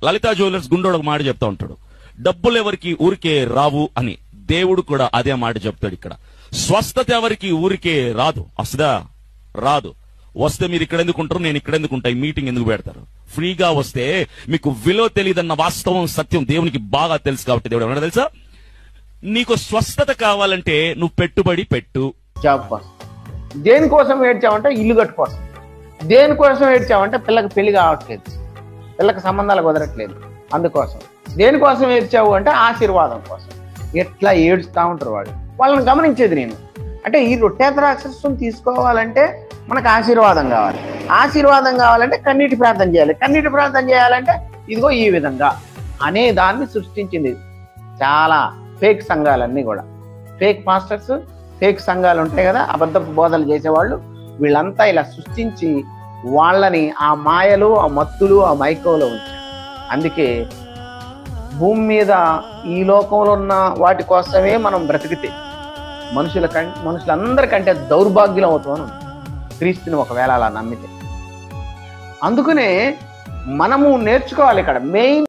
Lalitha jewellers గుండోడు ఒక మాట చెప్తా ఉంటాడు, డబ్బులు ఎవరికి ఊరికే రావు అని. దేవుడు కూడా అదే మాట చెప్తాడు ఇక్కడ. స్వస్థత ఎవరికి ఊరికే రాదు. అసదా రాదు. వస్తే మీరు ఇక్కడ ఎందుకు ఉంటారు, నేను ఇక్కడ ఎందుకు ఉంటా, ఈ మీటింగ్ ఎందుకు పెడతారు? ఫ్రీగా వస్తే మీకు విలువ తెలియదన్న వాస్తవం సత్యం దేవునికి బాగా తెలుసు. కాబట్టి దేవుడు ఏమన్నా తెలుసా, నీకు స్వస్థత కావాలంటే నువ్వు పెట్టుబడి పెట్టు. జాబ్ కోసం. దేనికోసం ఏడ్చావంటే ఇల్లు కట్టుకోసం. దేనికోసం ఏడ్చావంటే పిల్లకి పెళ్లి కావట్లేదు, పిల్లకి సంబంధాలు కుదరట్లేదు, అందుకోసం. దేనికోసం ఏడ్చావు అంటే ఆశీర్వాదం కోసం. ఎట్లా ఏడుస్తూ ఉంటారు వాళ్ళని గమనించేది నేను. అంటే ఈ రొట్టె ద్రాక్షరసం తీసుకోవాలంటే మనకు ఆశీర్వాదం కావాలి. ఆశీర్వాదం కావాలంటే కన్నీటి ప్రార్థన చేయాలి. కన్నీటి ప్రార్థన చేయాలంటే ఇదిగో ఈ విధంగా అనే దాన్ని సృష్టించింది. చాలా ఫేక్ సంఘాలన్నీ కూడా, ఫేక్ మాస్టర్స్, ఫేక్ సంఘాలు ఉంటాయి కదా, అబద్ధపు బోధలు చేసేవాళ్ళు, వీళ్ళంతా ఇలా సృష్టించి వాళ్ళని ఆ మాయలు, ఆ మత్తులు, ఆ మైకోలో ఉంచారు. అందుకే భూమి మీద ఈ లోకంలో ఉన్న వాటి కోసమే మనం బ్రతికితే మనుషులందరికంటే దౌర్భాగ్యం అవుతామని క్రీస్తుని ఒకవేళ అలా నమ్మితే. అందుకనే మనము నేర్చుకోవాలి ఇక్కడ మెయిన్